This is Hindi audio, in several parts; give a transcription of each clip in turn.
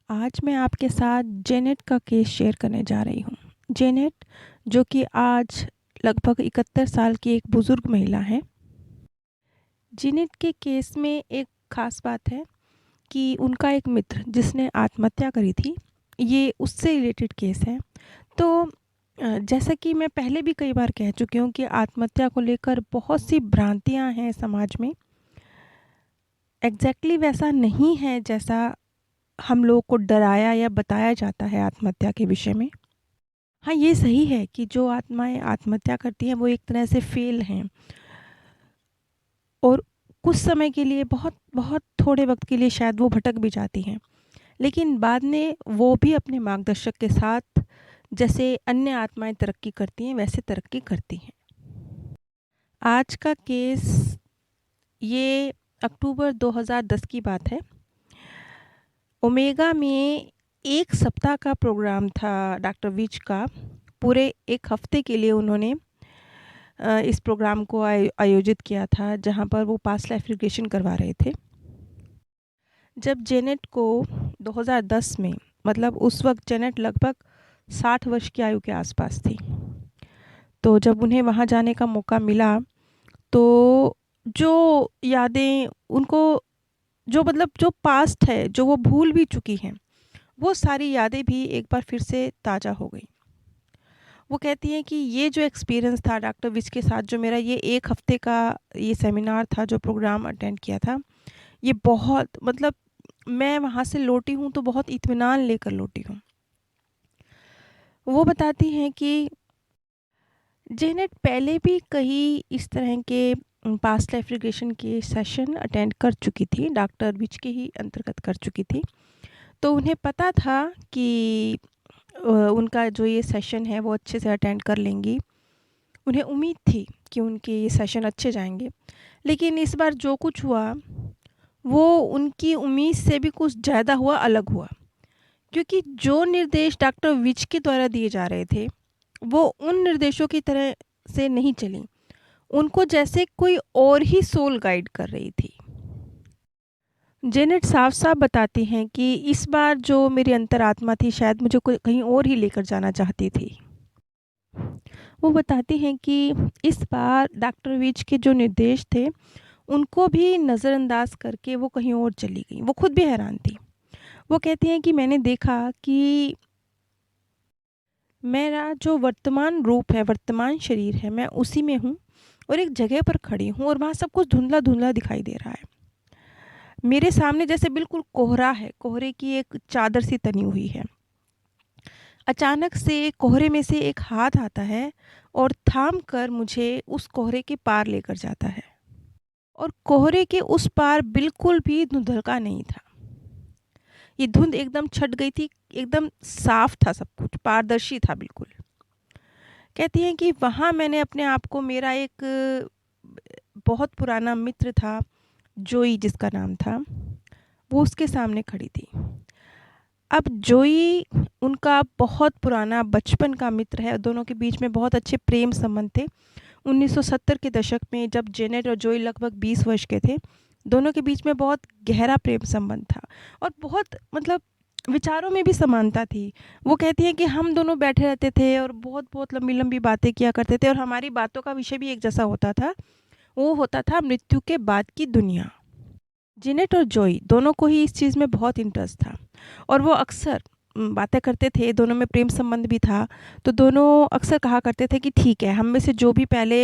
आज मैं आपके साथ जेनेट का केस शेयर करने जा रही हूँ। जेनेट, जो कि आज लगभग 71 साल की एक बुज़ुर्ग महिला है। जेनेट के केस में एक ख़ास बात है कि उनका एक मित्र जिसने आत्महत्या करी थी, ये उससे रिलेटेड केस है। तो जैसा कि मैं पहले भी कई बार कह चुकी हूँ कि आत्महत्या को लेकर बहुत सी भ्रांतियाँ हैं समाज में। एग्ज़ैक्टली वैसा नहीं है जैसा हम लोगों को डराया या बताया जाता है आत्महत्या के विषय में। हाँ, ये सही है कि जो आत्माएँ आत्महत्या करती हैं वो एक तरह से फ़ेल हैं और कुछ समय के लिए बहुत थोड़े वक़्त के लिए शायद वो भटक भी जाती हैं। लेकिन बाद में वो भी अपने मार्गदर्शक के साथ जैसे अन्य आत्माएँ तरक्की करती हैं वैसे तरक्की करती हैं। आज का केस ये अक्टूबर 2010 की बात है। ओमेगा में 1 सप्ताह का प्रोग्राम था डॉक्टर विज का। पूरे 1 हफ़्ते के लिए उन्होंने इस प्रोग्राम को आयोजित किया था, जहाँ पर वो पास्ट लाइफ रिग्रेशन करवा रहे थे। जब जेनेट को 2010 में, मतलब उस वक़्त जेनेट लगभग 60 वर्ष की आयु के आसपास थी। तो जब उन्हें वहाँ जाने का मौका मिला, तो जो यादें उनको, जो मतलब जो पास्ट है, जो वो भूल भी चुकी हैं, वो सारी यादें भी एक बार फिर से ताज़ा हो गई। वो कहती हैं कि ये जो एक्सपीरियंस था डॉक्टर विज के साथ, जो मेरा ये 1 हफ़्ते का ये सेमिनार था, जो प्रोग्राम अटेंड किया था, ये बहुत, मतलब मैं वहाँ से लौटी हूँ तो बहुत इत्मीनान लेकर लौटी हूँ। वो बताती हैं कि जेनेट पहले भी कई इस तरह के पास्ट लाइफ रिग्रेशन के सेशन अटेंड कर चुकी थी, डॉक्टर विज के ही अंतर्गत कर चुकी थी। तो उन्हें पता था कि उनका जो ये सेशन है वो अच्छे से अटेंड कर लेंगी। उन्हें उम्मीद थी कि उनके ये सेशन अच्छे जाएँगे। लेकिन इस बार जो कुछ हुआ, वो उनकी उम्मीद से भी कुछ ज़्यादा हुआ, अलग हुआ। क्योंकि जो निर्देश डॉक्टर विज के द्वारा दिए जा रहे थे, वो उन निर्देशों की तरह से नहीं चली। उनको जैसे कोई और ही सोल गाइड कर रही थी। जेनेट साफ-साफ बताती हैं कि इस बार जो मेरी अंतरात्मा थी, शायद मुझे कोई कहीं और ही लेकर जाना चाहती थी। वो बताती हैं कि इस बार डॉक्टर विज के जो निर्देश थे, उनको भी नज़रअंदाज करके वो कहीं और चली गई। वो खुद भी हैरान थी। वो कहती हैं कि मैंने देखा कि मेरा जो वर्तमान रूप है, वर्तमान शरीर है, मैं उसी में हूँ और एक जगह पर खड़ी हूँ और वहाँ सब कुछ धुंधला-धुंधला दिखाई दे रहा है। मेरे सामने जैसे बिल्कुल कोहरा है, कोहरे की एक चादर सी तनी हुई है। अचानक से कोहरे में से एक हाथ आता है और थाम कर मुझे उस कोहरे के पार लेकर जाता है। और कोहरे के उस पार बिल्कुल भी धुंधलका नहीं था। ये धुंध एकदम छट गई थी, एकदम साफ था सब कुछ, पारदर्शी था बिल्कुल। कहती हैं कि वहाँ मैंने अपने आप को, मेरा एक बहुत पुराना मित्र था, जोई जिसका नाम था, वो उसके सामने खड़ी थी। अब जोई उनका बहुत पुराना बचपन का मित्र है, दोनों के बीच में बहुत अच्छे प्रेम संबंध थे। 1970 के दशक में जब जेनेट और जोई लगभग 20 वर्ष के थे, दोनों के बीच में बहुत गहरा प्रेम संबंध था और बहुत, मतलब विचारों में भी समानता थी। वो कहती हैं कि हम दोनों बैठे रहते थे और बहुत-बहुत लंबी-लंबी बातें किया करते थे और हमारी बातों का विषय भी एक जैसा होता था। वो होता था मृत्यु के बाद की दुनिया। जेनेट और जोई दोनों को ही इस चीज़ में बहुत इंटरेस्ट था और वो अक्सर बातें करते थे, दोनों में प्रेम संबंध भी था, तो दोनों अक्सर कहा करते थे कि ठीक है, हम में से जो भी पहले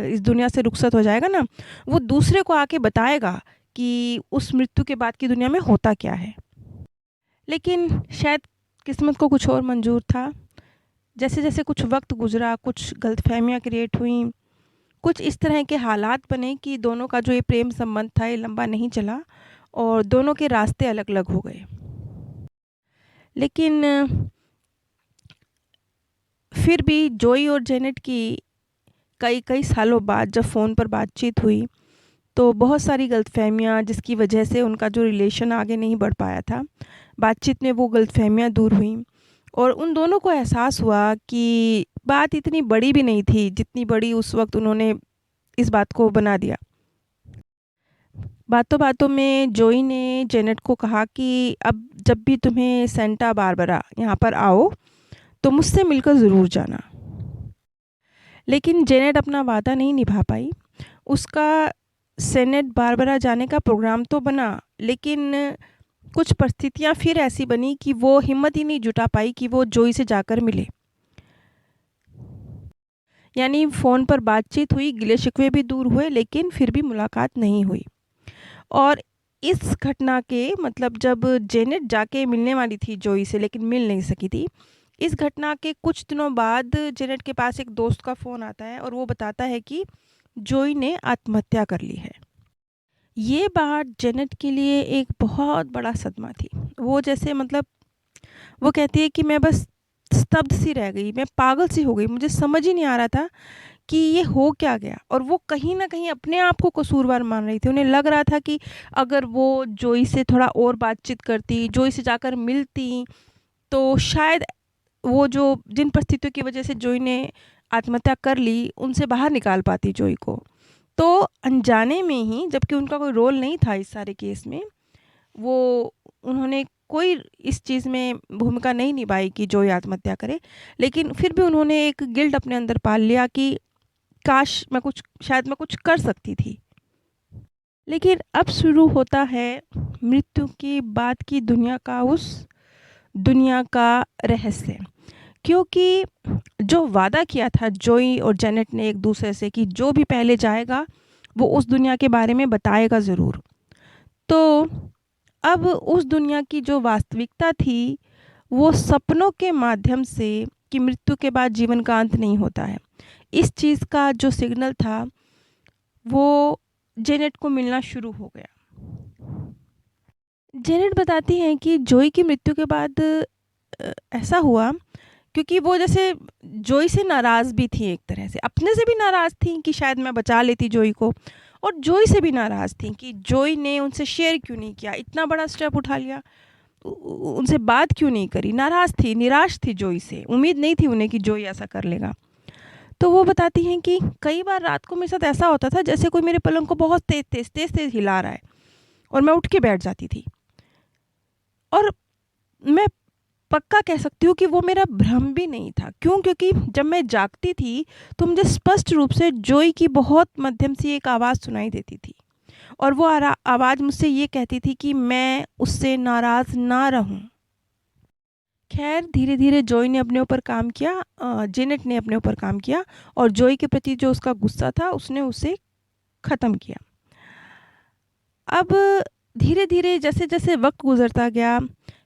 इस दुनिया से रुखसत हो जाएगा ना, वो दूसरे को आके बताएगा कि उस मृत्यु के बाद की दुनिया में होता क्या है। लेकिन शायद किस्मत को कुछ और मंज़ूर था। जैसे-जैसे कुछ वक़्त गुज़रा, कुछ गलतफ़हमियाँ क्रिएट हुईं, कुछ इस तरह के हालात बने कि दोनों का जो ये प्रेम संबंध था, ये लंबा नहीं चला और दोनों के रास्ते अलग-अलग हो गए। लेकिन फिर भी जोई और जेनेट की कई-कई सालों बाद जब फ़ोन पर बातचीत हुई, तो बहुत सारी गलतफ़हमियाँ, जिसकी वजह से उनका जो रिलेशन आगे नहीं बढ़ पाया था, बातचीत में वो गलतफ़हमियाँ दूर हुईं और उन दोनों को एहसास हुआ कि बात इतनी बड़ी भी नहीं थी, जितनी बड़ी उस वक़्त उन्होंने इस बात को बना दिया। बातों-बातों में जोई ने जेनेट को कहा कि अब जब भी तुम्हें सेंटा बारबरा यहाँ पर आओ, तो मुझसे मिलकर ज़रूर जाना। लेकिन जेनेट अपना वादा नहीं निभा पाई। उसका सेनेट बारबरा जाने का प्रोग्राम तो बना, लेकिन कुछ परिस्थितियाँ फिर ऐसी बनी कि वो हिम्मत ही नहीं जुटा पाई कि वो जोई से जाकर मिले। यानी फ़ोन पर बातचीत हुई, गिले-शिकवे भी दूर हुए, लेकिन फिर भी मुलाकात नहीं हुई। और इस घटना के मतलब जब जेनेट जाके मिलने वाली थी जोई से, लेकिन मिल नहीं सकी थी। इस घटना के कुछ दिनों बाद जेनेट के पास एक दोस्त का फ़ोन आता है और वो बताता है कि जोई ने आत्महत्या कर ली है। ये बात जेनेट के लिए एक बहुत बड़ा सदमा थी। वो जैसे मतलब वो कहती है कि मैं बस स्तब्ध सी रह गई, मैं पागल सी हो गई, मुझे समझ ही नहीं आ रहा था कि ये हो क्या गया। और वो कहीं न कहीं अपने आप को कसूरवार मान रही थी। उन्हें लग रहा था कि अगर वो जोई से थोड़ा और बातचीत करती, जोई से जाकर मिलती, तो शायद वो जो जिन परिस्थितियों की वजह से जोई ने आत्महत्या कर ली, उनसे बाहर निकाल पाती जोई को। तो अनजाने में ही, जबकि उनका कोई रोल नहीं था इस सारे केस में, वो उन्होंने कोई इस चीज़ में भूमिका नहीं निभाई कि जोई आत्महत्या करे। लेकिन फिर भी उन्होंने एक गिल्ट अपने अंदर पाल लिया कि काश शायद मैं कुछ कर सकती थी। लेकिन अब शुरू होता है मृत्यु के बाद की दुनिया का रहस्य। क्योंकि जो वादा किया था जोई और जेनेट ने एक दूसरे से कि जो भी पहले जाएगा वो उस दुनिया के बारे में बताएगा ज़रूर। तो अब उस दुनिया की जो वास्तविकता थी, वो सपनों के माध्यम से कि मृत्यु के बाद जीवन का अंत नहीं होता है। इस चीज़ का जो सिग्नल था, वो जेनेट को मिलना शुरू हो गया। जेनेट बताती हैं कि जोई की मृत्यु के बाद ऐसा हुआ, क्योंकि वो जैसे जोई से नाराज़ भी थी, एक तरह से अपने से भी नाराज़ थी कि शायद मैं बचा लेती जोई को, और जोई से भी नाराज़ थी कि जोई ने उनसे शेयर क्यों नहीं किया, इतना बड़ा स्टेप उठा लिया, उनसे बात क्यों नहीं करी। नाराज़ थी, निराश थी जोई से, उम्मीद नहीं थी उन्हें कि जोई ऐसा कर लेगा। तो वो बताती हैं कि कई बार रात को मेरे साथ ऐसा होता था जैसे कोई मेरे पलंग को बहुत तेज़ हिला रहा है, और मैं उठ के बैठ जाती थी। और मैं पक्का कह सकती हूँ कि वो मेरा भ्रम भी नहीं था। क्यों? क्योंकि जब मैं जागती थी, तो मुझे स्पष्ट रूप से जोई की बहुत मध्यम सी एक आवाज़ सुनाई देती थी, और वो आवाज़ मुझसे ये कहती थी कि मैं उससे नाराज़ ना रहूँ। ख़ैर धीरे-धीरे जोई ने अपने ऊपर काम किया, जेनेट ने अपने ऊपर काम किया, और जोई के प्रति जो उसका गुस्सा था, उसने उसे ख़त्म किया। अब धीरे-धीरे जैसे-जैसे वक़्त गुज़रता गया,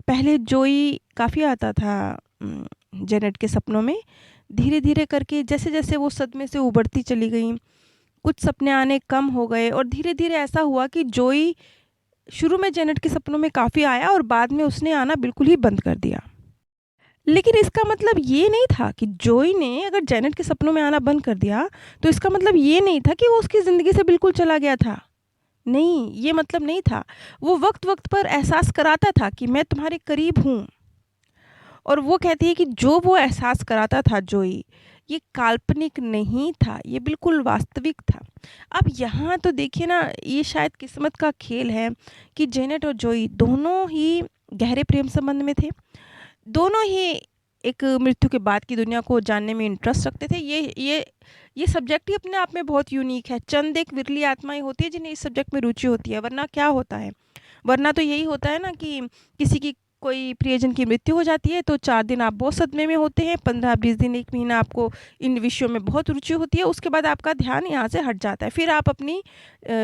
पहले जोई काफ़ी आता था जेनेट के सपनों में। धीरे-धीरे करके जैसे-जैसे वो सदमे से उभरती चली गई, कुछ सपने आने कम हो गए, और धीरे-धीरे ऐसा हुआ कि जोई शुरू में जेनेट के सपनों में काफ़ी आया, और बाद में उसने आना बिल्कुल ही बंद कर दिया। लेकिन इसका मतलब ये नहीं था कि जोई ने अगर जेनेट के सपनों में आना बंद कर दिया, तो इसका मतलब ये नहीं था कि वो उसकी ज़िंदगी से बिल्कुल चला गया था। नहीं, ये मतलब नहीं था। वो वक़्त-वक़्त पर एहसास कराता था कि मैं तुम्हारे करीब हूँ। और वो कहती है कि जो वो एहसास कराता था जोई, ये काल्पनिक नहीं था, ये बिल्कुल वास्तविक था। अब यहाँ तो देखिए ना, ये शायद किस्मत का खेल है कि जेनेट और जोई दोनों ही गहरे प्रेम संबंध में थे। दोनों ही एक मृत्यु के बाद की दुनिया को जानने में इंटरेस्ट रखते थे। ये सब्जेक्ट ही अपने आप में बहुत यूनिक है। चंद एक विरली आत्माएँ होती हैं जिन्हें इस सब्जेक्ट में रुचि होती है, वरना क्या होता है? वरना तो यही होता है ना कि किसी की कोई प्रियजन की मृत्यु हो जाती है, तो 4 दिन आप बहुत सदमे में होते हैं, 15-20 दिन, 1 महीना आपको इन विषयों में बहुत रुचि होती है, उसके बाद आपका ध्यान यहाँ से हट जाता है। फिर आप अपनी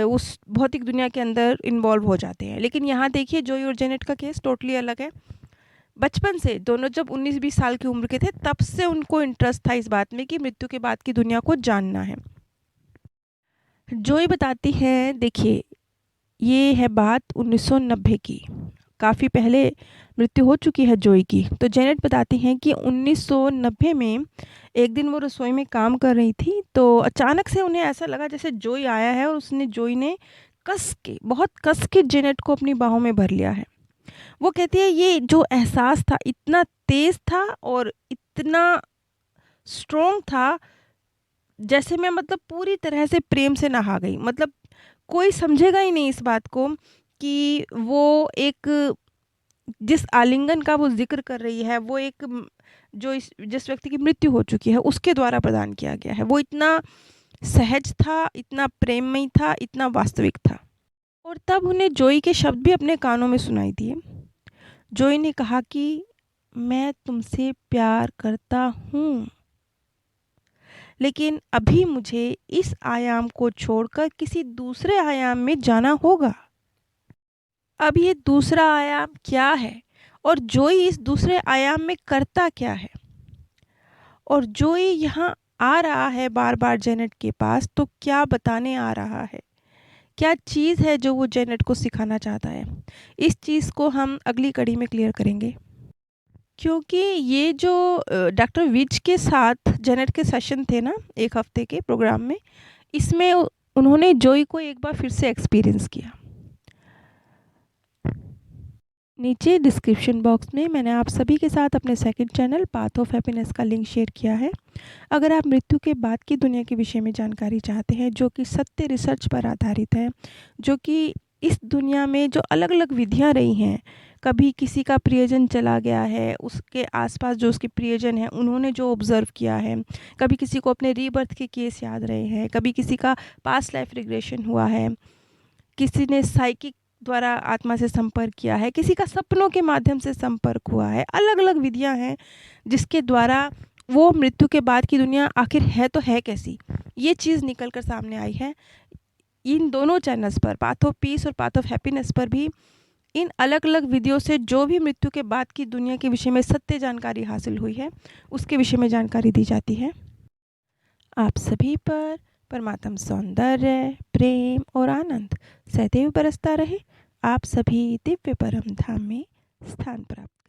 उस भौतिक दुनिया के अंदर इन्वॉल्व हो जाते हैं। लेकिन यहाँ देखिए जोई और जेनेट का केस टोटली अलग है। बचपन से दोनों जब 19-20 साल की उम्र के थे, तब से उनको इंटरेस्ट था इस बात में कि मृत्यु के बाद की दुनिया को जानना है। जोई बताती है, देखिए ये है बात 1990 की, काफ़ी पहले मृत्यु हो चुकी है जोई की। तो जेनेट बताती हैं कि 1990 में एक दिन वो रसोई में काम कर रही थी, तो अचानक से उन्हें ऐसा लगा जैसे जोई आया है, और जोई ने बहुत कस के जेनेट को अपनी बाहों में भर लिया है। वो कहती है ये जो एहसास था इतना तेज़ था और इतना स्ट्रॉन्ग था, जैसे मैं मतलब पूरी तरह से प्रेम से नहा गई। मतलब कोई समझेगा ही नहीं इस बात को कि वो एक जिस आलिंगन का वो ज़िक्र कर रही है, वो एक जो इस जिस व्यक्ति की मृत्यु हो चुकी है, उसके द्वारा प्रदान किया गया है। वो इतना सहज था, इतना प्रेममयी था, इतना वास्तविक था। और तब उन्हें जोई के शब्द भी अपने कानों में सुनाई दिए। जोई ने कहा कि मैं तुमसे प्यार करता हूँ, लेकिन अभी मुझे इस आयाम को छोड़कर किसी दूसरे आयाम में जाना होगा। अब ये दूसरा आयाम क्या है और जोई इस दूसरे आयाम में करता क्या है? और जोई यहाँ आ रहा है बार-बार जेनेट के पास, तो क्या बताने आ रहा है? क्या चीज़ है जो वो जेनेट को सिखाना चाहता है? इस चीज़ को हम अगली कड़ी में क्लियर करेंगे। क्योंकि ये जो डॉक्टर विच के साथ जेनेट के सेशन थे ना 1 हफ्ते के प्रोग्राम में, इसमें उन्होंने जोई को एक बार फिर से एक्सपीरियंस किया। नीचे डिस्क्रिप्शन बॉक्स में मैंने आप सभी के साथ अपने second channel path of happiness का लिंक शेयर किया है। अगर आप मृत्यु के बाद की दुनिया के विषय में जानकारी चाहते हैं, जो कि सत्य रिसर्च पर आधारित है, जो कि इस दुनिया में जो अलग-अलग विधियाँ रही हैं, कभी किसी का प्रियजन चला गया है, उसके आस-पास जो उसके प्रियजन हैं, उन्होंने जो ऑब्ज़र्व किया है, कभी किसी को अपने रीबर्थ के केस याद रहे हैं, कभी किसी का पास्ट लाइफ रिग्रेशन हुआ है, किसी ने साइकिक द्वारा आत्मा से संपर्क किया है, किसी का सपनों के माध्यम से संपर्क हुआ है। अलग-अलग विधियाँ हैं जिसके द्वारा वो मृत्यु के बाद की दुनिया आखिर है तो है कैसी, ये चीज़ निकल कर सामने आई है। इन दोनों चैनल्स पर, पाथ ऑफ पीस और पाथ ऑफ हैप्पीनेस पर भी इन अलग-अलग विधियों से जो भी मृत्यु के बाद की दुनिया के विषय में सत्य जानकारी हासिल हुई है, उसके विषय में जानकारी दी जाती है। आप सभी पर परमात्म सौंदर्य, प्रेम और आनंद सदैव बरसता रहे। आप सभी दिव्य परम धाम में स्थान प्राप्त